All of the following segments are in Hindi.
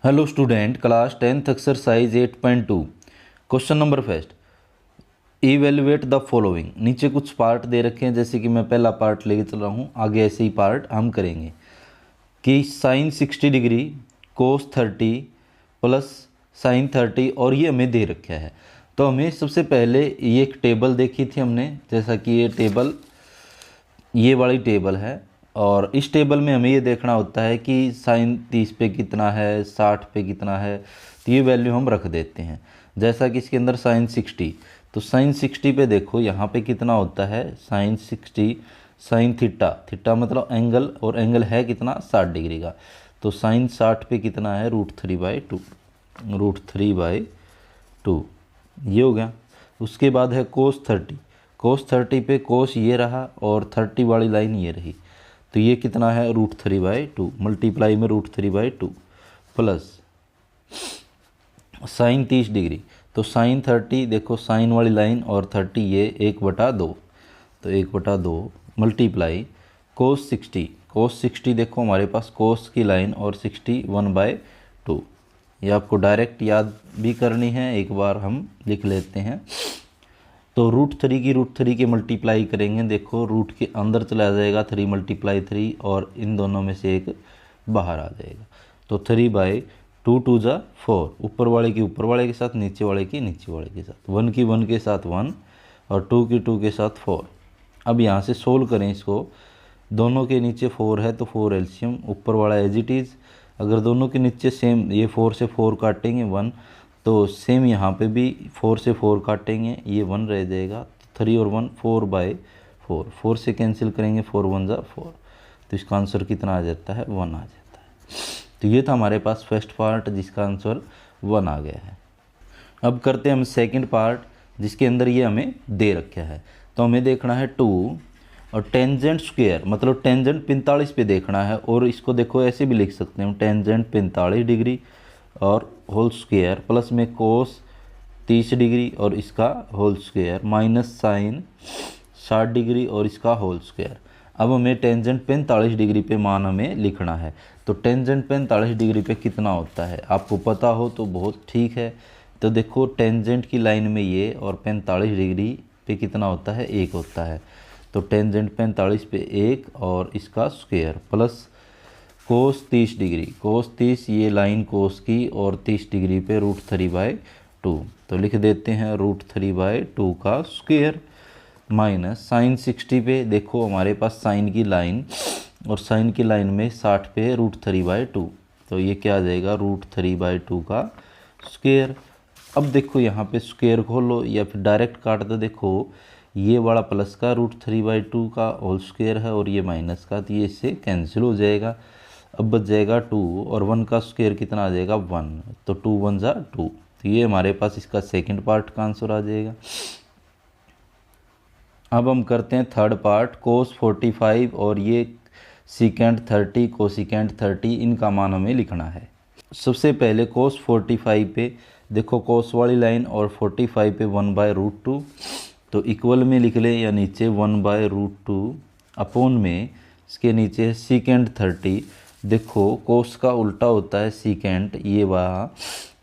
Hello student, class 10th exercise 8.2 question number first, evaluate the following. नीचे कुछ पार्ट दे रखे हैं, जैसे कि मैं पहला पार्ट लेके चल रहा हूँ, आगे ऐसे ही पार्ट हम करेंगे कि साइन 60 डिग्री, कोस 30 प्लस साइन 30, और ये हमें दे रखा है। तो हमें सबसे पहले ये एक टेबल देखी थी हमने, जैसा कि ये वाली टेबल है, और इस टेबल में हमें ये देखना होता है कि साइन 30 पे कितना है, 60 पे कितना है, तो ये वैल्यू हम रख देते हैं। जैसा कि इसके अंदर साइन 60, तो साइन 60 पे देखो यहाँ पे कितना होता है, साइन 60 साइन थीटा, थीटा मतलब एंगल, और एंगल है कितना, 60 डिग्री का। तो साइन 60 पे कितना है, √3/2, √3/2 ये हो गया। उसके बाद है कोस 30, कोस 30 पे कोस ये रहा और 30 वाली लाइन ये रही, तो ये कितना है, √3/2 मल्टीप्लाई में √3/2 प्लस साइन 30 डिग्री, तो साइन 30 देखो साइन वाली लाइन और 30 ये 1/2, तो 1/2 मल्टीप्लाई कोस 60, कोस 60 देखो हमारे पास कोस की लाइन और 60 1/2। ये आपको डायरेक्ट याद भी करनी है, एक बार हम लिख लेते हैं। तो √3 की √3 के मल्टीप्लाई करेंगे, देखो रूट के अंदर चला जाएगा 3 × 3 और इन दोनों में से एक बाहर आ जाएगा। तो 3/2 2 ज़ा 4, ऊपर वाले की ऊपर वाले के साथ, नीचे वाले की नीचे वाले के साथ, 1 की 1 के साथ 1 और 2 की 2 के साथ 4। अब यहाँ से सोल्व करें इसको, दोनों के नीचे 4 है तो 4 एलसीएम, ऊपर वाला एज इट इज़। अगर दोनों के नीचे सेम, ये 4 से 4 काटेंगे 1, तो सेम यहाँ पे भी 4 से 4 काटेंगे, ये 1 रह जाएगा। 3 और 1 4/4, 4 से कैंसिल करेंगे, 4 1 ज़ा 4, तो इसका आंसर कितना आ जाता है, 1 आ जाता है। तो ये था हमारे पास फर्स्ट पार्ट जिसका आंसर 1 आ गया है। अब करते हैं हम सेकंड पार्ट, जिसके अंदर ये हमें दे रखा है। तो हमें देखना है 2 और टेंजेंट स्क्वायर, मतलब टेंजेंट 45 पे देखना है, और इसको देखो ऐसे भी लिख सकते हैं हम, टेंजेंट 45 डिग्री और होल स्क्वायर प्लस में कोस 30 डिग्री और इसका whole square minus sine 60 degree और इसका होल स्क्वायर। अब हमें टेंजेंट 45 डिग्री पे मान हमें लिखना है। तो टेंजेंट 45 डिग्री पे कितना होता है, आपको पता हो तो बहुत ठीक है। तो देखो टेंजेंट की लाइन में ये और 45 डिग्री पे कितना होता है, 1 होता है। तो टेंजेंट 45 पे 1 और इसका स्क्वायर प्लस कोस 30 डिग्री, कोस 30 ये लाइन कोस की और 30 डिग्री पे √3/2, तो लिख देते हैं √3/2 का स्क्वायर माइनस साइन 60 पे देखो हमारे पास साइन की लाइन और साइन की लाइन में 60 पे √3/2, तो ये क्या आ जाएगा, √3/2 का स्क्वायर। अब देखो यहाँ पे स्क्वायर खोलो या फिर डायरेक्ट काट दो, देखो ये वाला प्लस का √3/2 का होल स्क्वायर है और ये माइनस का, तो ये इससे कैंसिल हो जाएगा। अब बच जाएगा 2 और 1 का स्क्वायर कितना आ जाएगा, 1, तो 2 1 ज़ा 2, तो ये हमारे पास इसका सेकंड पार्ट का आंसर आ जाएगा। अब हम करते हैं थर्ड पार्ट, कोस 45 और ये सीकेंट 30, कोसिकेंट 30, इनका मान हमें लिखना है। सबसे पहले कोस 45 पे देखो कोस वाली लाइन और 45 पे 1/√2, तो इक्वल में लिख ले या नीचे 1/√2 अपॉन में इसके नीचे है सीकेंट 30। देखो कोस का उल्टा होता है सीकेंट, ये वहाँ,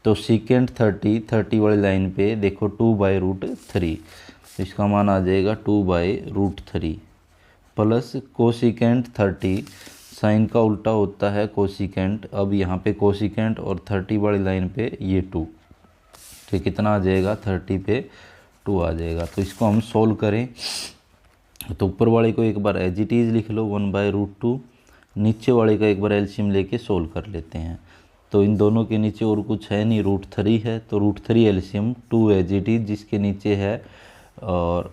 तो सीकेंट 30 वाली लाइन पे देखो 2/√3, तो इसका मान आ जाएगा 2/√3 प्लस कोसिकेंट 30, साइन का उल्टा होता है कोसिकेंट, अब यहाँ पे कोसिकेंट और 30 वाली लाइन पे ये 2, तो कितना आ जाएगा, 30 पे 2 आ जाएगा। तो इसको हम सोल्व करें तो ऊपर वाले को एक बार एज इट इज़ लिख लो 1/√2, नीचे वाले का एक बार एलसीएम लेके सोल्व कर लेते हैं। तो इन दोनों के नीचे और कुछ है नहीं, √3 है, तो √3 एलसीएम 2 एज इट इज़ जिसके नीचे है, और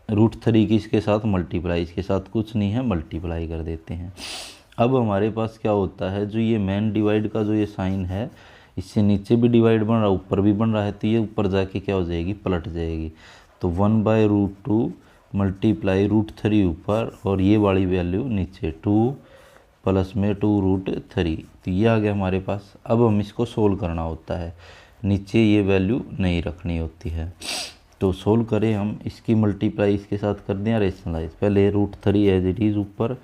√3 की इसके साथ मल्टीप्लाई, इसके साथ कुछ नहीं है, मल्टीप्लाई कर देते हैं। अब हमारे पास क्या होता है, जो ये मेन डिवाइड का जो ये साइन है, इससे नीचे भी डिवाइड बन रहा है, ऊपर भी बन रहा है, तो ये ऊपर जाके क्या हो जाएगी, पलट जाएगी। तो 1/√2 मल्टीप्लाई √3 ऊपर और ये वाली वैल्यू नीचे, 2 प्लस में 2√3, तो ये आ गया हमारे पास। अब हम इसको सोल्व करना होता है, नीचे ये वैल्यू नहीं रखनी होती है। तो सोल्व करें हम, इसकी मल्टीप्लाई इसके साथ कर दें रेशनलाइज, पहले √3 एज इट इज़ ऊपर,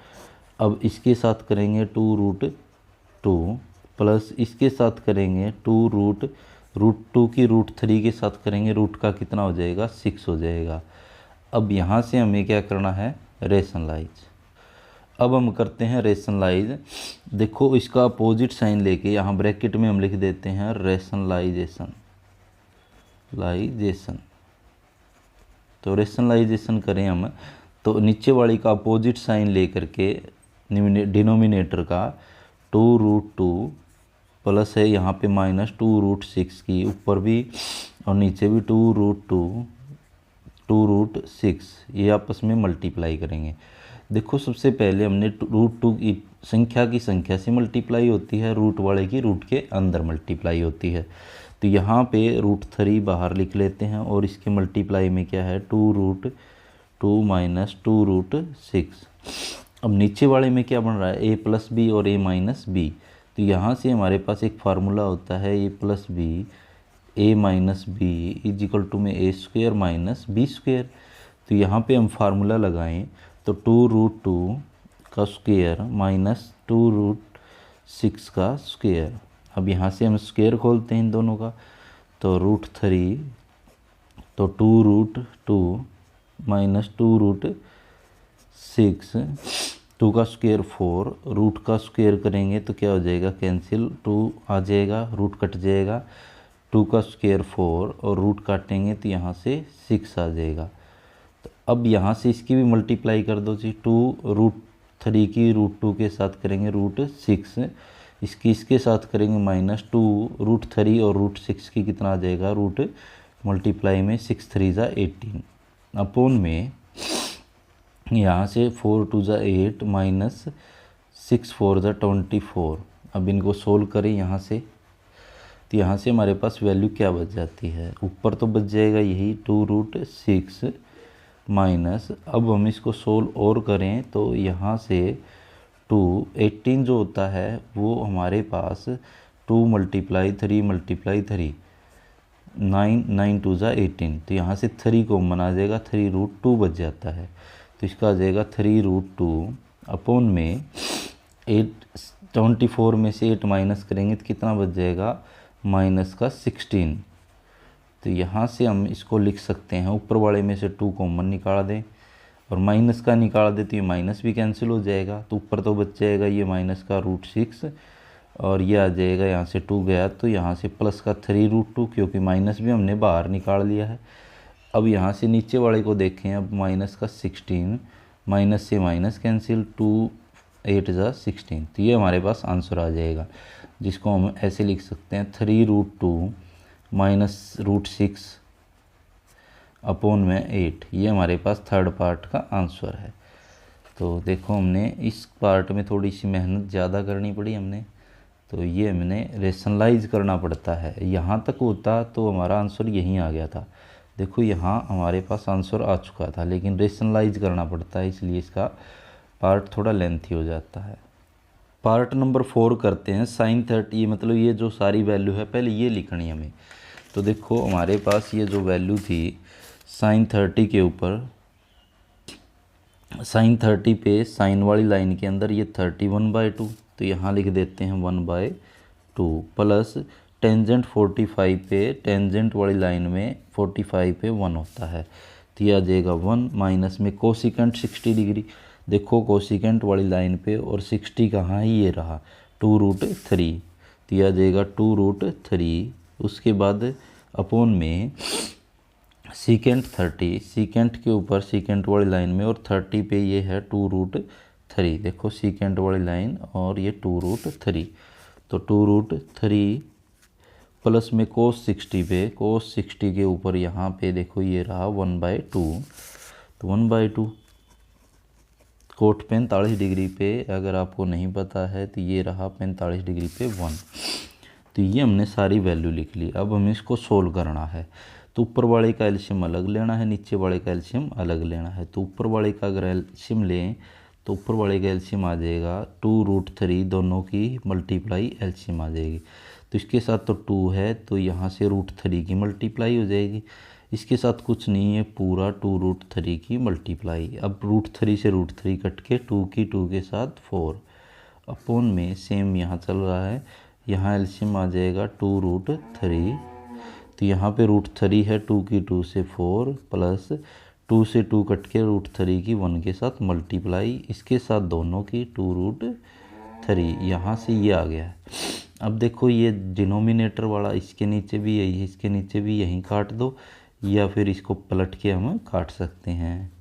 अब इसके साथ करेंगे 2√2 प्लस इसके साथ करेंगे रूट 2 की रूट 3 के साथ करेंगे, रूट का कितना हो जाएगा 6 हो जाएगा। अब यहाँ से हमें क्या करना है रेशनलाइज। अब हम करते हैं रेशनलाइज। देखो इसका अपोजिट साइन लेके यहाँ ब्रैकेट में हम लिख देते हैं रेशनलाइजेशन। तो रेशनलाइजेशन करें हम तो नीचे वाली का अपोजिट साइन ले करके डिनोमिनेटर का 2√2 प्लस है यहाँ पे -2√6 की, ऊपर भी और नीचे भी 2√6 ये आपस में मल्टीप्लाई करेंगे। देखो सबसे पहले हमने √2 की संख्या से मल्टीप्लाई होती है, रूट वाले की रूट के अंदर मल्टीप्लाई होती है। तो यहाँ पे √3 बाहर लिख लेते हैं और इसके मल्टीप्लाई में क्या है 2√2 -2√6। अब नीचे वाले में क्या बन रहा है a+b और a-b। तो यहाँ से हमारे पास एक फार्मूला होता है a+b a-b में a² - b²। तो यहाँ पे हम फार्मूला लगाएं तो 2√2 का स्क्वायर -2√6 का स्क्वायर। अब यहाँ से हम स्क्वायर खोलते हैं इन दोनों का तो √3 तो 2√2 -2√6 2 का स्क्वायर 4, रूट का स्क्वायर करेंगे तो क्या हो जाएगा कैंसिल, 2 आ जाएगा, रूट कट जाएगा, 2 का स्क्वायर 4 और रूट काटेंगे तो यहाँ से 6 आ जाएगा। तो अब यहाँ से इसकी भी मल्टीप्लाई कर दो जी, 2√3 की √2 के साथ करेंगे √6, इसके साथ करेंगे -2√3 और √6 की कितना आ जाएगा रूट मल्टीप्लाई में 6 3 = 18 अपोन में यहाँ से 4 2 = 8 -6 4 = 24। अब इनको सोल्व करें यहाँ से तो यहाँ से हमारे पास वैल्यू क्या बच जाती है, ऊपर तो बच जाएगा यही 2√6 माइनस, अब हम इसको सोल्व और करें तो यहाँ से 18 जो होता है वो हमारे पास 2 × 3 × 3 9 9 2 = 18। तो यहाँ से 3 कॉमन आ जाएगा, 3√2 बच जाता है। तो इसका आ जाएगा 3√2 अपोन में 24 में से 8 माइनस करेंगे तो कितना बच जाएगा -16। तो यहाँ से हम इसको लिख सकते हैं, ऊपर वाले में से 2 कॉमन निकाल दें और माइनस का निकाल दे तो ये माइनस भी कैंसिल हो जाएगा। तो ऊपर तो बच जाएगा ये माइनस का √6 और ये आ जाएगा, यहाँ से 2 गया तो यहाँ से प्लस का 3√2 क्योंकि माइनस भी हमने बाहर निकाल लिया है। अब यहाँ से नीचे वाले को देखें, अब माइनस का 16, माइनस से माइनस कैंसिल, 2 8 = 16। तो ये हमारे पास आंसर आ जाएगा, जिसको हम ऐसे लिख सकते हैं 3√2 -√6 अपोन में 8। ये हमारे पास थर्ड पार्ट का आंसर है। तो देखो हमने इस पार्ट में थोड़ी सी मेहनत ज़्यादा करनी पड़ी हमने, तो ये हमने रेशनलाइज करना पड़ता है। यहाँ तक होता तो हमारा आंसर यहीं आ गया था। देखो यहाँ हमारे पास आंसर आ चुका था, लेकिन रेशनलाइज करना पड़ता है, इसलिए इसका पार्ट थोड़ा लेंथी हो जाता है। पार्ट नंबर 4 करते हैं। sin 30 मतलब ये जो सारी वैल्यू है पहले ये लिखनी है हमें। तो देखो हमारे पास ये जो वैल्यू थी sin 30 के ऊपर, sin 30 पे साइन वाली लाइन के अंदर ये 31/2, तो यहाँ लिख देते हैं 1/2 प्लस टेंजेंट 45 पे, टेंजेंट वाली लाइन में 45 पे 1 होता है तो ये आ जाएगा 1 माइनस में कोसिकेंट 60 डिग्री। देखो कोसिकेंट वाली लाइन पे और 60 कहाँ है, ये रहा 2√3, तो यह आ जाएगा 2√3। उसके बाद अपोन में सीकेंट 30, सीकेंट के ऊपर सीकेंट वाली लाइन में और 30 पे ये है 2√3। देखो सीकेंट वाली लाइन और ये 2√3, तो 2√3 प्लस में कोस 60 पे, कोस 60 के ऊपर यहाँ पे देखो ये रहा 1/2, तो 1/2 कोट 45 डिग्री पे, अगर आपको नहीं पता है तो ये रहा 45 डिग्री पे 1। तो ये हमने सारी वैल्यू लिख ली। अब हमें इसको सोल्व करना है, तो ऊपर वाले का एलसीएम अलग लेना है, नीचे वाले का एलसीएम अलग लेना है। तो ऊपर वाले का अगर एलसीएम लें तो ऊपर वाले का एलसीएम आ जाएगा 2√3, दोनों की मल्टीप्लाई एलसीएम आ जाएगी। तो इसके साथ तो 2 है तो यहाँ से √3 की मल्टीप्लाई हो जाएगी, इसके साथ कुछ नहीं है, पूरा 2√3 की मल्टीप्लाई। अब √3 से √3 कट के 2 की 2 के साथ 4 अपोन में सेम यहाँ चल रहा है, यहाँ एलसीएम आ जाएगा 2√3। तो यहाँ पे √3 है, 2 की 2 से 4 प्लस 2 से 2 कट के √3 की 1 के साथ मल्टीप्लाई, इसके साथ दोनों की 2√3, यहाँ से ये आ गया है। अब देखो ये डिनोमिनेटर वाला इसके नीचे भी यही है, इसके नीचे भी यहीं काट दो, या फिर इसको पलट के हम काट सकते हैं।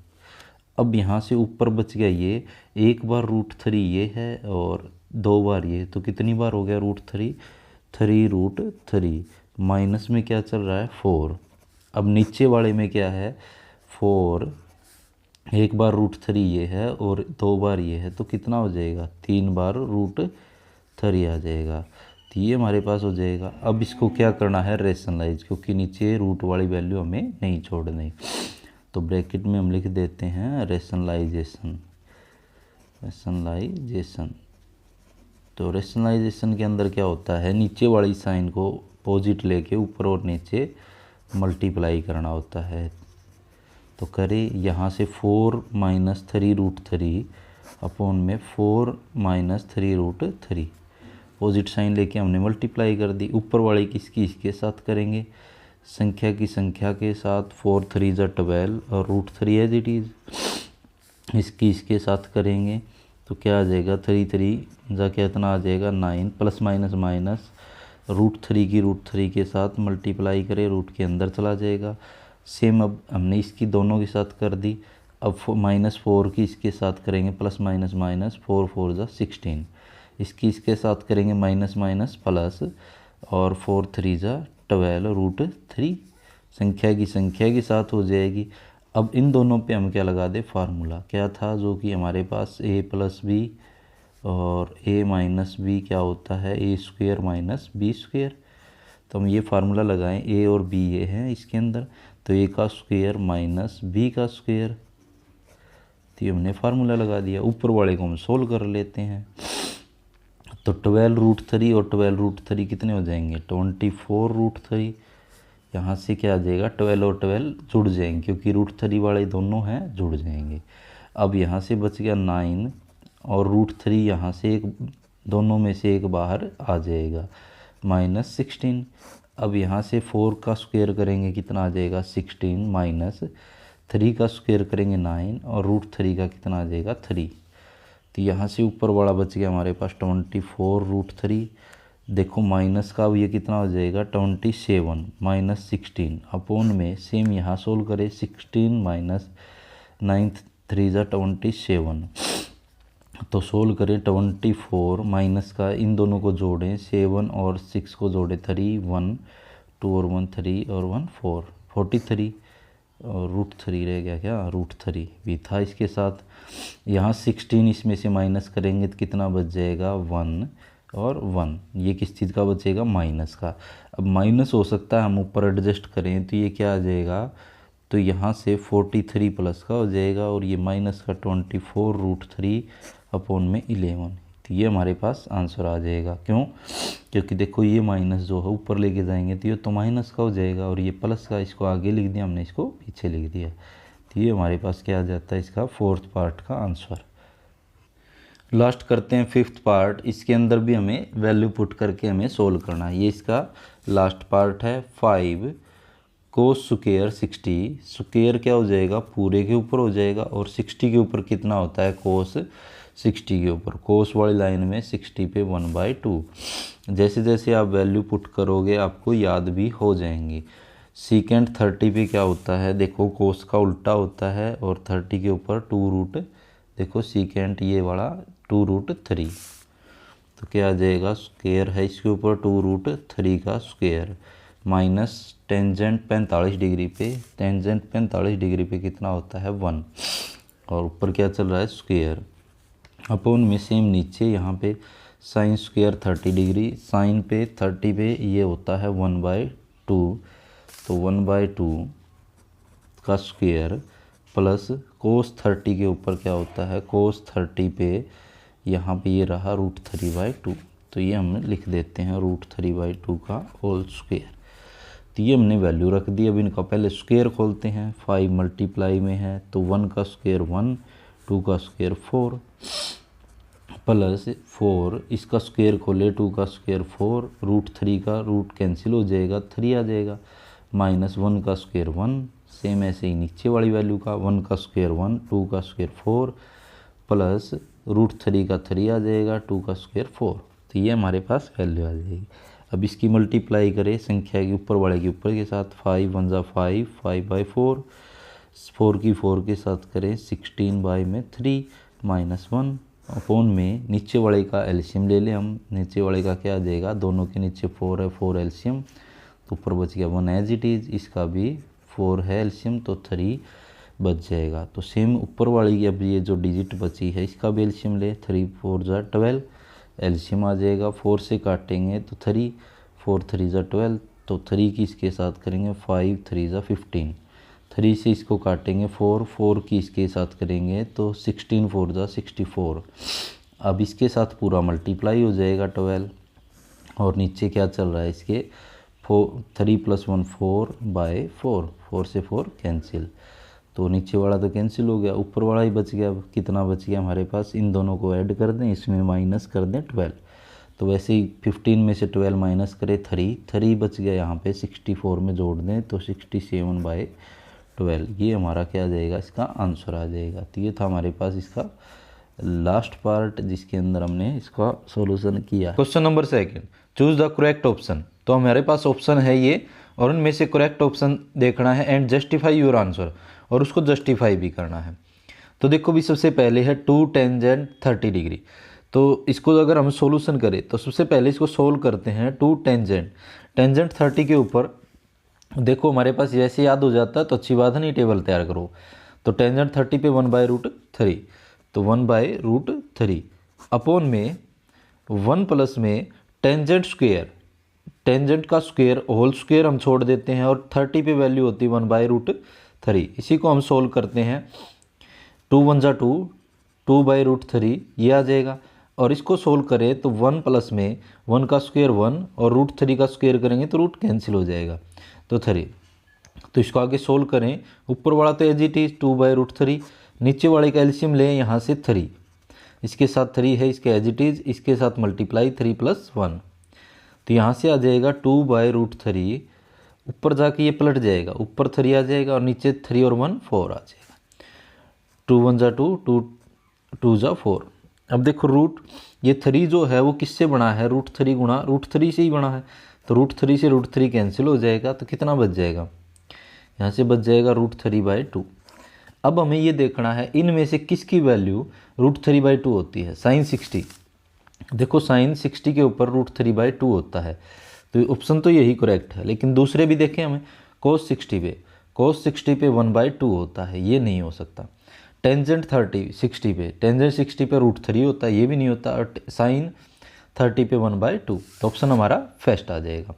अब यहाँ से ऊपर बच गया ये, एक बार √3 ये है और 2 बार ये, तो कितनी बार हो गया √3, 3√3 माइनस में क्या चल रहा है 4। अब नीचे वाले में क्या है 4, एक बार √3 ये है और 2 बार ये है, तो कितना हो जाएगा 3 बार √3 आ जाएगा। तो ये हमारे पास हो जाएगा। अब इसको क्या करना है रेशनलाइज, क्योंकि नीचे रूट वाली वैल्यू हमें नहीं छोड़नी, तो ब्रैकेट में हम लिख देते हैं रेशनलाइजेशन। तो रेशनलाइजेशन के अंदर क्या होता है, नीचे वाली साइन को अपोजिट लेके ऊपर और नीचे मल्टीप्लाई करना होता है। तो करें यहाँ से 4 - 3√3 अपॉन में 4 - 3√3, अपोजिट साइन लेके हमने मल्टीप्लाई कर दी। ऊपर वाली किसकी इसके साथ करेंगे, संख्या की संख्या के साथ, 4 3 = 12 और √3 एज इट इज़, इसकी इसके साथ करेंगे तो क्या आ जाएगा 3 3 जा कितना आ जाएगा 9, प्लस माइनस माइनस √3 की √3 के साथ मल्टीप्लाई करें, रूट के अंदर चला जाएगा। सेम अब हमने इसकी दोनों के साथ कर दी, अब -4 की इसके साथ करेंगे, प्लस माइनस माइनस 4 4 = 16, इसकी इसके साथ करेंगे माइनस माइनस प्लस, और 4 3 = 12 √3 संख्या के साथ हो जाएगी। अब इन दोनों पे हम क्या लगा दे फार्मूला, क्या था जो कि हमारे पास a + b और a - b क्या होता है a² - b²। तो हम ये फार्मूला लगाएं, a और b ये हैं इसके अंदर, तो a का स्क्वायर माइनस b का स्क्वायर, तो ये हमने फार्मूला लगा दिया। ऊपर वाले को हम सोल्व कर लेते हैं, तो 12√3 और 12√3 कितने हो जाएंगे 24√3। यहाँ से क्या आ जाएगा 12 और 12 जुड़ जाएंगे, क्योंकि √3 वाले दोनों हैं जुड़ जाएंगे। अब यहाँ से बच गया 9 और √3 यहाँ से एक, दोनों में से एक बाहर आ जाएगा -16। अब यहाँ से 4 का स्क्वायर करेंगे कितना आ जाएगा 16, माइनस 3 का स्क्वायर करेंगे 9 और √3 का कितना आ जाएगा 3। तो यहाँ से ऊपर वाला बच गया हमारे पास 24√3। देखो माइनस का अब ये कितना हो जाएगा 27 - 16 अपॉन में सेम यहाँ सोल्व करें 16 - 9 3 = 27, तो सोल्व करें 24 माइनस का इन दोनों को जोड़ें 7 और 6 को जोड़ें 3 1 2 और 1 3 और 1 4 43 और √3 रह गया, क्या √3 भी था इसके साथ। यहाँ 16 इसमें से माइनस करेंगे तो कितना बच जाएगा 1 और 1, ये किस चीज़ का बचेगा माइनस का। अब माइनस हो सकता है हम ऊपर एडजस्ट करें तो ये क्या आ जाएगा, तो यहाँ से 43 प्लस का हो जाएगा और ये माइनस का 24√3 अपॉन में 11, तो ये हमारे पास आंसर आ जाएगा। क्यों, क्योंकि देखो ये माइनस जो है ऊपर लेके जाएंगे तो ये तो माइनस का हो जाएगा, और ये प्लस का इसको आगे लिख दिया हमने, इसको पीछे लिख दिया, तो ये हमारे पास क्या आ जाता है इसका 4th पार्ट का आंसर। लास्ट करते हैं 5th पार्ट, इसके अंदर भी हमें वैल्यू पुट करके हमें सोल्व करना है। ये इसका लास्ट पार्ट है। 5 cos स्क्वायर 60, स्क्वायर क्या हो जाएगा पूरे के ऊपर हो जाएगा, और 60 के ऊपर कितना होता है cos 60 के ऊपर, cos वाली लाइन में 60 पे 1/2। जैसे जैसे आप वैल्यू पुट करोगे आपको याद भी हो जाएंगी। सीकेंट 30 पे क्या होता है, देखो cos का उल्टा होता है, और 30 के ऊपर 2 देखो सीकेंट ये वाला 2√3, तो क्या आ जाएगा स्क्वायर है इसके ऊपर 2√3 का स्क्वायर, माइनस टेंजेंट 45 डिग्री पे, टेंजेंट 45 डिग्री पे कितना होता है 1, और ऊपर क्या चल रहा है स्क्वायर, अपॉन में सेम नीचे यहाँ पे साइन स्क्वायर 30 डिग्री, साइन पे 30 पे ये होता है 1/2, तो 1/2 का स्क्वायर प्लस cos 30 के ऊपर क्या होता है cos 30 पे यहाँ पे ये रहा √3/2, तो ये हम लिख देते हैं √3/2 का होल स्क्वायर। तो ये हमने वैल्यू रख दी। अब इनका पहले स्क्वायर खोलते हैं, 5 मल्टीप्लाई में है तो 1 का स्क्वायर 1, 2 का स्क्वायर 4, प्लस 4, इसका स्क्वायर खोले 2 का स्क्वायर 4, रूट 3 का रूट कैंसिल हो जाएगा 3 आ जाएगा, माइनस 1 का स्क्वायर 1, सेम ऐसे ही नीचे वाली वैल्यू का 1 का स्क्वायर 1, 2 का स्क्वायर 4, प्लस रूट 3 का 3 आ जाएगा, 2 का स्क्वायर 4। तो ये हमारे पास वैल्यू आ जाएगी। अब इसकी मल्टीप्लाई करें संख्या के ऊपर वाले के ऊपर के साथ, 5 1 जा 5, 5/4, 4 की 4 के साथ करें 16/3 माइनस 1 अपॉन में नीचे वाले का एलसीएम ले लें हम। नीचे वाले का क्या आ जाएगा, दोनों के नीचे 4 है, 4 एलसीएम, तो ऊपर बच गया 1 एज इट इज़, इसका भी 4 है एलसीएम तो 3 बच जाएगा। तो सेम ऊपर वाली की अब ये जो डिजिट बची है इसका भी एलसीएम ले, 3 4 जा 12, एलसीएम आ जाएगा, 4 से काटेंगे तो 3, 4 3 जा 12, तो 3 की इसके साथ करेंगे 5 3 जा 15, 3 से इसको काटेंगे 4, 4 की इसके साथ करेंगे तो 16 4 जा 64। अब इसके साथ पूरा मल्टीप्लाई हो जाएगा 12, और नीचे क्या चल रहा है इसके 3 + 1 4/4, 4 से 4 कैंसिल, तो नीचे वाला तो कैंसिल हो गया, ऊपर वाला ही बच गया। अब कितना बच गया हमारे पास, इन दोनों को ऐड कर दें, इसमें माइनस कर दें 12, तो वैसे ही 15 में से 12 माइनस करें 3 बच गया, यहाँ पे 64 में जोड़ दें तो 67/12, ये हमारा क्या आ जाएगा, इसका आंसर आ जाएगा। तो ये था हमारे पास इसका लास्ट पार्ट जिसके अंदर हमने इसका सॉल्यूशन किया। Question number 2, choose the correct option. तो हमारे पास ऑप्शन है ये, और उनमें से करेक्ट ऑप्शन देखना है एंड जस्टिफाई योर आंसर, और उसको जस्टिफाई भी करना है। तो देखो भी सबसे पहले है 2 टेंजेंट 30 डिग्री, तो इसको अगर हम सॉल्यूशन करें तो सबसे पहले इसको सोल्व करते हैं। 2 टेंजेंट 30 के ऊपर देखो हमारे पास जैसे याद हो जाता है तो अच्छी बात है, नहीं टेबल तैयार करो। तो टेंजेंट 30 पे 1/√3, तो 1/√3 अपॉन में 1 प्लस में टेंजेंट स्क्वायर, टेंजेंट का स्क्वायर होल स्क्वायर हम छोड़ देते हैं, और 30 पे वैल्यू होती है 1/√3, इसी को हम सोल्व करते हैं। 2 1 जा 2, 2/√3 ये आ जाएगा, और इसको सोल्व करें तो 1 प्लस में 1 का स्क्वायर 1 और √3 का स्क्वायर करेंगे तो रूट कैंसिल हो जाएगा, तो 3। तो इसको आगे सोल्व करें, ऊपर वाला तो एज इट इज 2/√3, नीचे वाले का एलसीएम लें यहाँ से 3, इसके साथ 3 है, इसके एज इट इज, इसके साथ मल्टीप्लाई 3 + 1, तो यहाँ से आ जाएगा 2/√3, ऊपर जाके ये पलट जाएगा, ऊपर 3 आ जाएगा और नीचे 3 और 1 4 आ जाएगा। 2 1 जा 2, 2 जा 4। अब देखो रूट ये 3 जो है वो किससे बना है, √3 गुणा √3 से ही बना है, तो √3 से √3 कैंसिल हो जाएगा, तो कितना बच जाएगा, यहाँ से बच जाएगा √3/2। अब हमें ये देखना है इनमें से किसकी वैल्यू √3/2 होती है। साइन 60, देखो साइन 60 के ऊपर √3/2 होता है, तो ऑप्शन तो यही करेक्ट है। लेकिन दूसरे भी देखें हमें, cos 60 पे 1/2 होता है, ये नहीं हो सकता। टेंजेंट 60 पे √3 होता है, ये भी नहीं होता। और साइन 30 पे 1/2, तो ऑप्शन हमारा फर्स्ट आ जाएगा।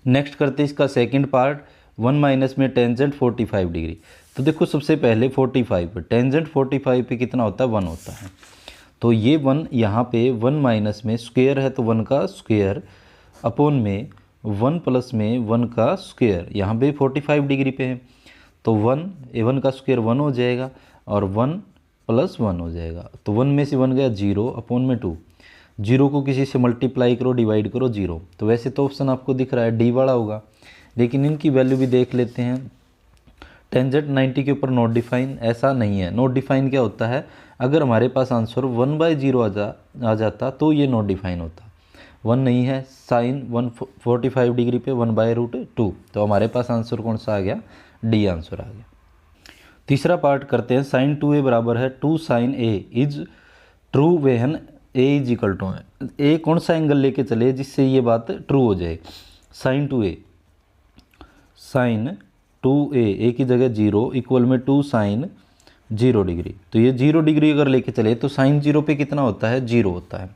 नेक्स्ट करते हैं इसका सेकंड पार्ट, 1 माइनस में टेंजेंट 45 डिग्री। तो देखो सबसे पहले 45 पे टेंजेंट 45 पे कितना होता है, 1 होता है, तो ये 1 यहाँ पे 1 माइनस में स्क्वायर है तो 1 का स्क्वायर अपॉन में 1 प्लस में 1 का स्क्वायर, यहाँ पे 45 डिग्री पे है, तो 1 का स्क्वायर 1 हो जाएगा और 1 + 1 हो जाएगा, तो 1 में से 1 गया 0 अपॉन में 2, 0 को किसी से मल्टीप्लाई करो, डिवाइड करो 0, तो वैसे तो ऑप्शन आपको दिख रहा है डी वाला होगा, लेकिन इनकी वैल्यू भी देख लेते हैं। टेंजेंट 90 के ऊपर नॉट डिफाइन, ऐसा नहीं है। नॉट डिफाइन क्या होता है, अगर हमारे पास आंसर 1/0 आ जाता तो ये नॉट डिफाइन होता, 1 नहीं है। साइन 145 डिग्री पे 1/√2, तो हमारे पास आंसर कौन सा आ गया, डी आंसर आ गया। तीसरा पार्ट करते हैं, साइन 2a बराबर है 2 sin a is true when a is equal to है। ए कौन सा एंगल लेके चले जिससे ये बात ट्रू हो जाए। साइन 2a ए की जगह 0 इक्वल में 2 sin 0 डिग्री, तो ये 0 डिग्री अगर लेके चले तो साइन 0 पे कितना होता है, 0 होता है,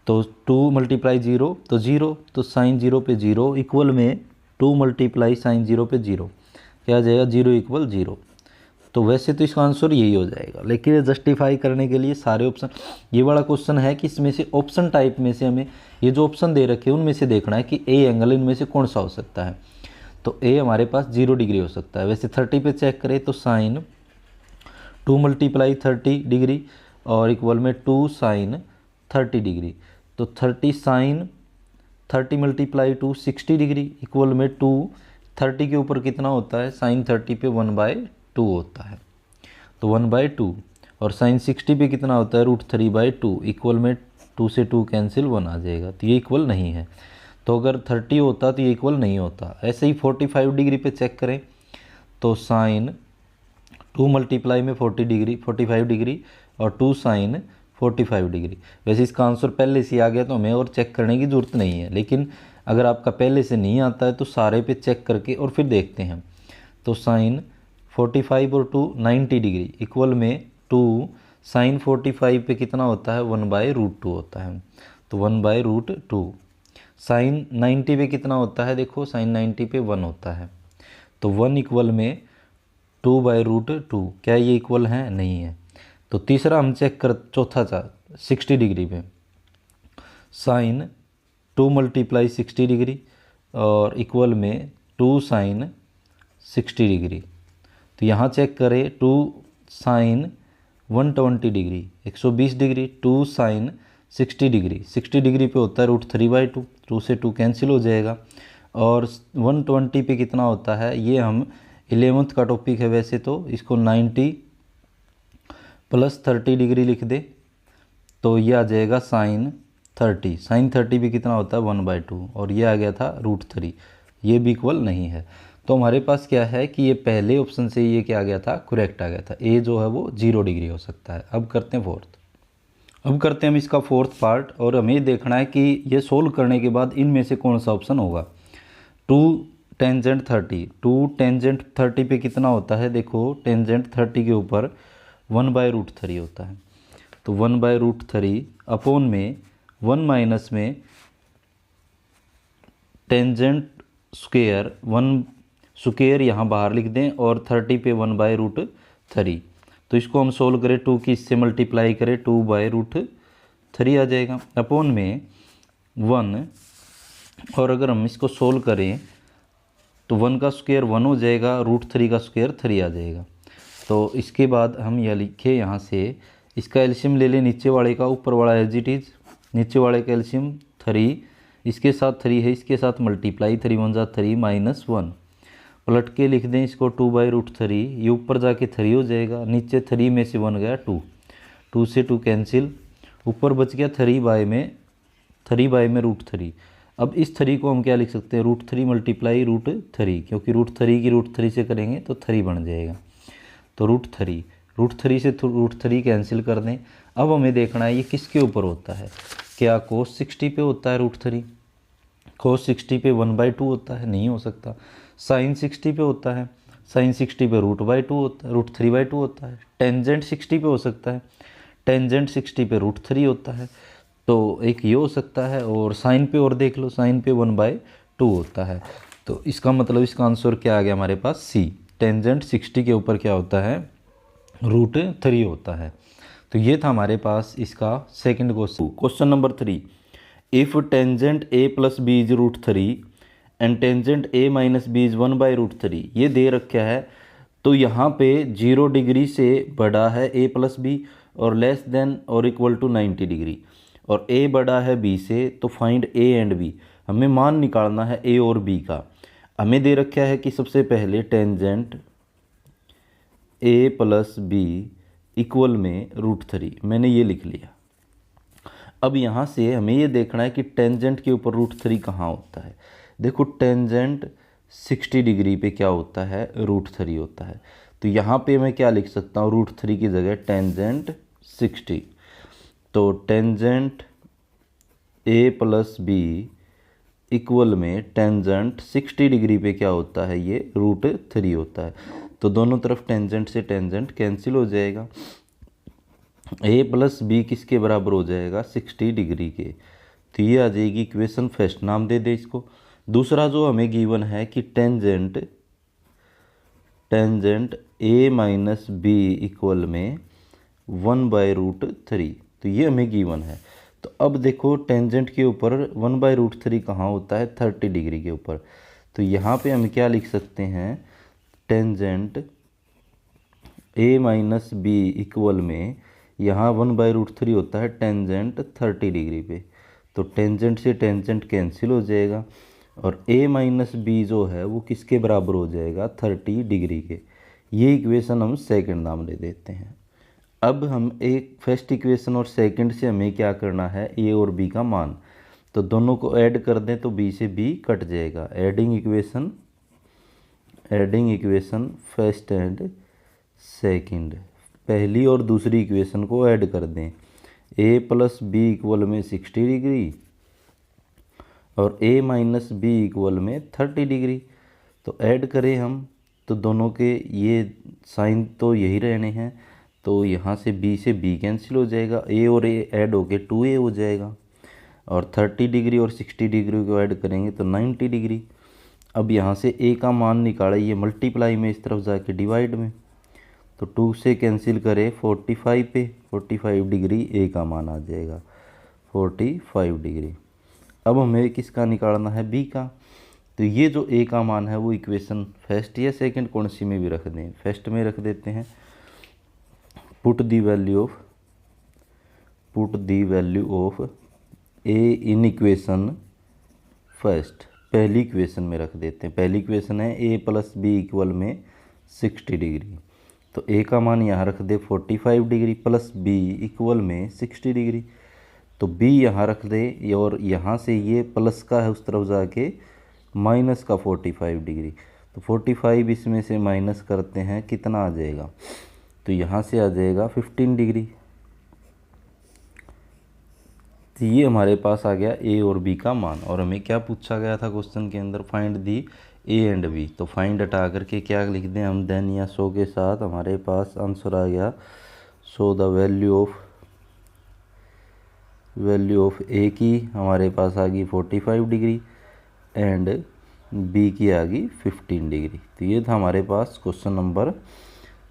तो 2 × 0 तो 0, तो साइन 0 पे 0 इक्वल में 2 × साइन 0 पे 0, क्या आ जाएगा, 0 = 0। तो वैसे तो इसका आंसर यही हो जाएगा, लेकिन ये जस्टिफाई करने के लिए सारे ऑप्शन, ये वाला क्वेश्चन है कि इसमें से ऑप्शन टाइप में से हमें ये जो ऑप्शन दे रखे हैं उनमें से देखना है कि ए एंगल इनमें से कौन सा हो सकता है। तो ए हमारे पास 0 डिग्री हो सकता है। वैसे 30 पे चेक करें तो साइन 2 × 30 डिग्री और इक्वल में 2 साइन 30 डिग्री। तो 30 साइन 30 मल्टीप्लाई 2 60 डिग्री इक्वल में 2 30 के ऊपर कितना होता है, साइन 30 पे 1/2 होता है, तो 1/2। और साइन 60 पे कितना होता है, √3/2 इक्वल में 2 से 2 कैंसिल 1 आ जाएगा, तो ये इक्वल नहीं है। तो अगर 30 होता तो ये इक्वल नहीं होता। ऐसे ही 45 डिग्री पे चेक करें, तो साइन 2 मल्टीप्लाई में 40 डिग्री 45 डिग्री और 2 साइन 45 डिग्री। वैसे इसका आंसर पहले से आ गया तो हमें और चेक करने की ज़रूरत नहीं है, लेकिन अगर आपका पहले से नहीं आता है तो सारे पे चेक करके और फिर देखते हैं। तो साइन 45 और 2 90 डिग्री इक्वल में 2 साइन 45 पे कितना होता है, 1/√2 होता है, तो 1/√2। साइन 90 पे कितना होता है, देखो साइन 90 पे 1 होता है, तो 1 इक्वल में 2/√2। क्या ये इक्वल है, नहीं है। तो तीसरा हम चेक कर, चौथा था 60 डिग्री पे, साइन 2 मल्टीप्लाई 60 डिग्री और इक्वल में 2 साइन 60 डिग्री। तो यहाँ चेक करें, 2 sine 120 degree 120 degree, 2 sine 60 degree 60 degree पे होता है √3/2, 2 से 2 कैंसिल हो जाएगा। और 120 पे कितना होता है, ये हम 11th का टॉपिक है वैसे तो, इसको 90 + 30 डिग्री लिख दे तो ये आ जाएगा साइन 30। साइन 30 भी कितना होता है, 1/2, और ये आ गया था √3, ये भी इक्वल नहीं है। तो हमारे पास क्या है कि ये पहले ऑप्शन से ये क्या आ गया था, करेक्ट आ गया था, ए जो है वो 0 डिग्री हो सकता है। अब करते हैं फोर्थ। अब करते हैं हम इसका फोर्थ पार्ट, और हमें देखना है कि ये सोल्व करने के बाद इनमें से कौन सा ऑप्शन होगा। 2 टेंजेंट 30, 2 टेंजेंट 30 पे कितना होता है, देखो टेंजेंट 30 के ऊपर 1/√3 होता है, तो 1/√3 अपॉन में 1 माइनस में टेंजेंट स्क्वेयर 1 स्क्वेयर यहाँ बाहर लिख दें और 30 पे 1/√3। तो इसको हम सोल्व करें, 2 की इससे मल्टीप्लाई करें 2/√3 आ जाएगा, अपॉन में 1। और अगर हम इसको सोल्व करें तो 1 का स्क्वायर 1 हो जाएगा, √3 का स्क्वायर 3 आ जाएगा। तो इसके बाद हम यह लिखे यहाँ से, इसका एल्शियम ले लें नीचे वाले का, ऊपर वाला एज इट इज, नीचे वाले का एल्शियम 3, इसके साथ 3 है, इसके साथ मल्टीप्लाई 3 × 1 = 3 -1, पलट के लिख दें इसको 2/√3, ये ऊपर जाके 3 हो जाएगा, नीचे 3 में से 1 गया 2, 2 से 2 कैंसिल, ऊपर बच गया 3/में √3। अब इस 3 को हम क्या लिख सकते हैं, √3 मल्टीप्लाई √3, क्योंकि √3 की √3 से करेंगे तो 3 बन जाएगा, तो √3 से √3 कैंसिल कर दें। अब हमें देखना है ये किसके ऊपर होता है, क्या cos 60 पे होता है √3, cos 60 पे 1/2 होता है, नहीं हो सकता। sin 60 पे होता है, sin 60 पे √2 होता है, √3/2 होता है। टेंजेंट 60 पे हो सकता है, टेंजेंट 60 पे √3 होता है, तो एक ये हो सकता है। और साइन पे और देख लो, साइन पे 1/2 होता है, तो इसका मतलब इसका आंसर क्या आ गया हमारे पास, सी, टेंजेंट 60 के ऊपर क्या होता है, √3 होता है। तो ये था हमारे पास इसका second question. Question number 3, if tangent a + b is √3 and tangent a - b is 1/√3, ये दे रखा है। तो यहाँ पे 0 डिग्री से बड़ा है a + b और लेस देन और इक्वल टू 90 डिग्री, और a बड़ा है b से, तो फाइंड a एंड b। हमें मान निकालना है a और b का। हमें दे रखा है कि सबसे पहले टेंजेंट a + b इक्वल में √3, मैंने ये लिख लिया। अब यहाँ से हमें ये देखना है कि टेंजेंट के ऊपर √3 कहाँ होता है। देखो टेंजेंट 60 डिग्री पे क्या होता है, √3 होता है। तो यहाँ पे मैं क्या लिख सकता हूँ, √3 की जगह टेंजेंट 60। तो टेंजेंट a + b इक्वल में टेंजेंट 60 डिग्री पे क्या होता है, ये √3 होता है। तो दोनों तरफ टेंजेंट से टेंजेंट कैंसिल हो जाएगा, a + b किसके बराबर हो जाएगा, 60 डिग्री के। तो ये आ जाएगी इक्वेशन फर्स्ट, नाम दे दे इसको। दूसरा जो हमें गिवन है कि टेंजेंट a - b इक्वल में 1/√3, तो ये हमें गिवन है। तो अब देखो टेंजेंट के ऊपर 1/√3 कहाँ होता है, 30 डिग्री के ऊपर। तो यहाँ पे हम क्या लिख सकते हैं, टेंजेंट a - b इक्वल में, यहाँ 1/√3 होता है टेंजेंट 30 डिग्री पे, तो टेंजेंट से टेंजेंट कैंसिल हो जाएगा और a माइनस बी जो है वो किसके बराबर हो जाएगा, 30 डिग्री के। ये इक्वेशन हम सेकंड नाम ले देते हैं। अब हम एक फर्स्ट इक्वेशन और सेकंड से हमें क्या करना है, a और b का मान, तो दोनों को ऐड कर दें तो b से b कट जाएगा। Adding equation first and second, पहली और दूसरी इक्वेशन को ऐड कर दें। a प्लस बी इक्वल में 60 डिग्री और a माइनस बी इक्वल में 30 डिग्री। तो ऐड करें हम तो दोनों के ये साइन तो यही रहने हैं, तो यहाँ से b से b कैंसिल हो जाएगा, a और a ऐड होके 2a हो जाएगा और 30 डिग्री और 60 डिग्री को ऐड करेंगे तो 90 डिग्री। अब यहाँ से a का मान निकाले, ये मल्टीप्लाई में इस तरफ जाके डिवाइड में, तो 2 से कैंसिल करें 45 पे, 45 डिग्री a का मान आ जाएगा 45 डिग्री। अब हमें किसका निकालना है, b का। तो ये जो a का मान है वो इक्वेशन फर्स्ट या सेकंड कौन सी में भी रख दें, फर्स्ट में रख देते हैं। Put the value of a in equation first, पहली इक्वेशन में रख देते हैं। पहली इक्वेशन है a प्लस बी इक्वल में 60 डिग्री, तो a का मान यहाँ रख दे 45 डिग्री प्लस b इक्वल में 60 डिग्री, तो b यहाँ रख दे और यहाँ से ये प्लस का है उस तरफ जाके माइनस का 45 डिग्री, तो 45 इसमें से माइनस करते हैं कितना आ जाएगा, तो यहाँ से आ जाएगा 15 डिग्री। तो ये हमारे पास आ गया a और b का मान। और हमें क्या पूछा गया था क्वेश्चन के अंदर, find the a and b, तो फाइंड हटा करके क्या लिख दें हम, देन या सो के साथ हमारे पास आंसर आ गया। So the value of a की हमारे पास आ गई 45 डिग्री एंड b की आ गई 15 डिग्री। तो ये था हमारे पास question number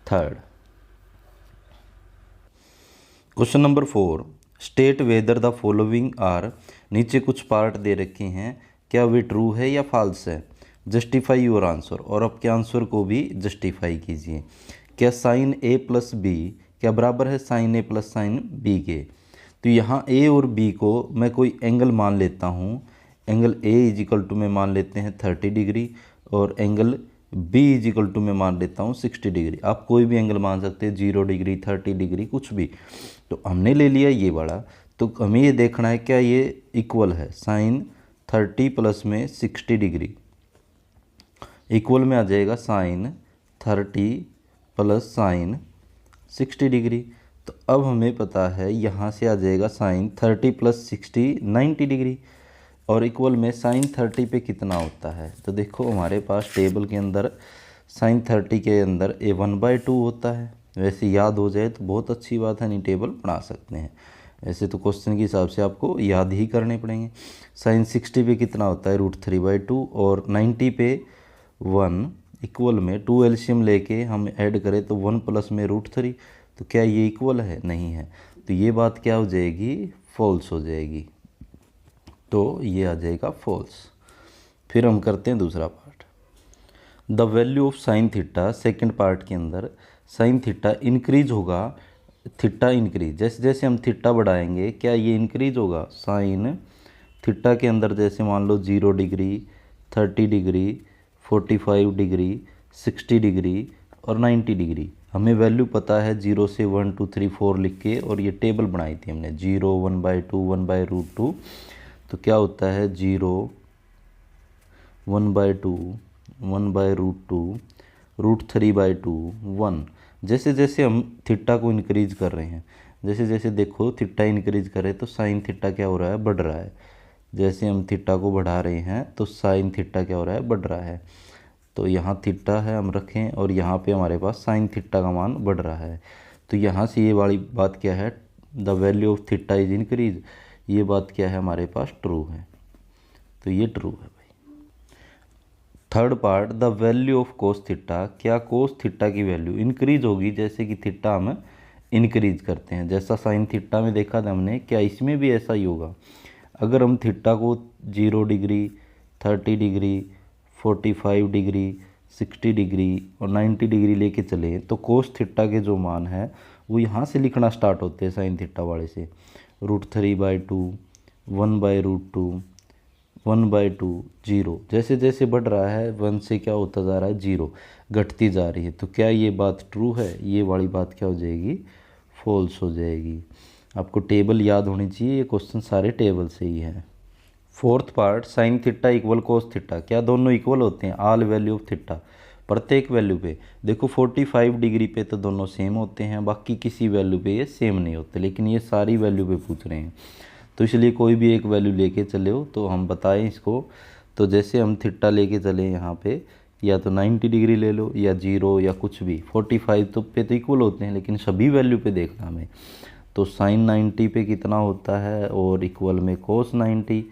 3। Question number 4, state whether the following are, नीचे कुछ पार्ट दे रखे हैं, क्या वे ट्रू है या फॉल्स है। जस्टिफाई योर आंसर, और आपके आंसर को भी जस्टिफाई कीजिए। क्या साइन a प्लस बी क्या बराबर है sine a plus sine b के। तो यहाँ a और b को मैं कोई एंगल मान लेता हूँ, एंगल a इजिकल टू में मान लेते हैं 30 डिग्री और एंगल b इजिकल टू में मान लेता हूँ 60 डिग्री। आप कोई भी एंगल मान सकते हैं, 0 डिग्री 30 डिग्री कुछ भी। तो हमने ले लिया ये वाला, तो हमें ये देखना है क्या ये इक्वल है, साइन 30 प्लस में 60 डिग्री इक्वल में आ जाएगा साइन 30 प्लस साइन 60 डिग्री। तो अब हमें पता है यहाँ से आ जाएगा साइन 30 प्लस 60 90 डिग्री और इक्वल में साइन 30 पे कितना होता है। तो देखो हमारे पास टेबल के अंदर साइन 30 के अंदर a 1/2 होता है, वैसे याद हो जाए तो बहुत अच्छी बात है, नहीं टेबल बना सकते हैं। ऐसे तो क्वेश्चन के हिसाब से आपको याद ही करने पड़ेंगे। साइन 60 पे कितना होता है √3/2 और 90 पे 1 इक्वल में 2 एलसीएम लेके हम ऐड करें तो 1 प्लस में √3, तो क्या ये इक्वल है, नहीं है। तो ये बात क्या हो जाएगी, फॉल्स हो जाएगी, तो ये आ जाएगा फॉल्स। फिर हम करते हैं दूसरा part, the value of sine theta. Second part के अंदर साइन थीटा इंक्रीज होगा, थीटा इंक्रीज, जैसे जैसे हम थीटा बढ़ाएंगे क्या ये इंक्रीज होगा। साइन थीटा के अंदर जैसे मान लो 0 डिग्री 30 डिग्री 45 डिग्री 60 डिग्री और 90 डिग्री, हमें वैल्यू पता है 0 से 1 2 3 4 लिख के, और ये टेबल बनाई थी हमने 0 1/2 1/√2, तो क्या होता है 0 1/2 1/√2 √3/2 1। जैसे जैसे हम थीटा को इंक्रीज कर रहे हैं, जैसे जैसे देखो थीटा इंक्रीज करें तो साइन थीटा क्या हो रहा है, बढ़ रहा है। जैसे हम थीटा को बढ़ा रहे हैं तो साइन थीटा क्या हो रहा है, बढ़ रहा है। तो यहाँ थीटा है हम रखें और यहाँ पे हमारे पास साइन थीटा का मान बढ़ रहा है, तो यहाँ से ये वाली बात क्या है, the value of theta is increase, ये बात क्या है हमारे पास ट्रू है, तो ये ट्रू है भाई। Third part, the value of cos theta, क्या कोस थीटा की वैल्यू इंक्रीज होगी जैसे कि थीटा हम इंक्रीज करते हैं। जैसा साइन थीटा में देखा था हमने, क्या इसमें भी ऐसा ही होगा। अगर हम थीटा को 0 डिग्री 30 डिग्री 45 डिग्री 60 डिग्री और 90 डिग्री लेके चले तो कोस थीटा के जो मान है वो यहाँ से लिखना स्टार्ट होते हैं साइन थीटा वाले से, √3/2, 1/√2, 1/2, 0। जैसे जैसे बढ़ रहा है 1 से क्या होता जा रहा है, 0 घटती जा रही है। तो क्या ये बात ट्रू है? ये वाली बात क्या हो जाएगी, फॉल्स हो जाएगी। आपको टेबल याद होनी चाहिए, ये क्वेश्चन सारे टेबल से ही है। Fourth part, sine theta equal cos theta, क्या दोनों इक्वल होते हैं? आल वैल्यू ऑफ थीटा, प्रत्येक वैल्यू पे। देखो 45 डिग्री पे तो दोनों सेम होते हैं, बाकी किसी वैल्यू पे ये सेम नहीं होते, लेकिन ये सारी वैल्यू पे पूछ रहे हैं, तो इसलिए कोई भी एक वैल्यू लेके चले हो तो हम बताएं इसको। तो जैसे हम थीटा लेके चले यहाँ पे, या तो 90 डिग्री ले लो या 0 या कुछ भी, 45 तो पे तो इक्वल होते हैं, लेकिन सभी वैल्यू पे देखना हमें। तो साइन 90 पे कितना होता है और इक्वल में कोस 90,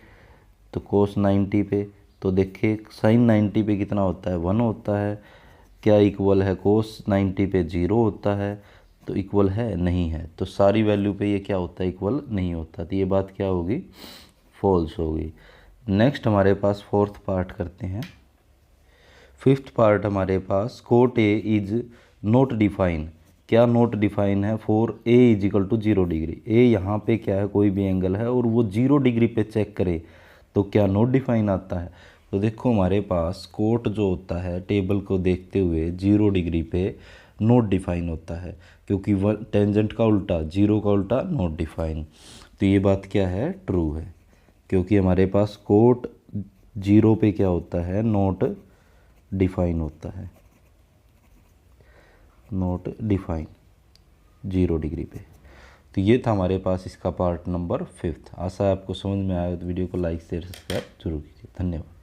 तो कोस 90 पे तो देखिए साइन 90 पे कितना होता है, 1 होता है। क्या इक्वल है कोस 90 पे 0 होता है, तो इक्वल है नहीं है। तो सारी वैल्यू पे ये क्या होता है, इक्वल नहीं होता। तो ये बात क्या होगी, फॉल्स होगी। नेक्स्ट हमारे पास फोर्थ पार्ट करते हैं। फिफ्थ पार्ट हमारे पास, cot A is not define, क्या नॉट डिफाइन है for A is equal to 0 degree. A यहाँ पे क्या है, कोई भी एंगल है और वो 0 डिग्री पे चेक करे तो क्या नॉट डिफाइन आता है। तो देखो हमारे पास कोट जो होता है टेबल को देखते हुए 0 डिग्री पे नॉट डिफाइन होता है, क्योंकि टेंजेंट का उल्टा, 0 का उल्टा नॉट डिफाइन। तो ये बात क्या है, ट्रू है, क्योंकि हमारे पास कोट 0 पे क्या होता है, नॉट डिफाइन होता है, नॉट डिफाइन 0 डिग्री पे। तो ये था हमारे पास इसका पार्ट नंबर 5। आशा है आपको समझ में आया। तो वीडियो को लाइक शेयर सब्सक्राइब जरूर कीजिए। धन्यवाद।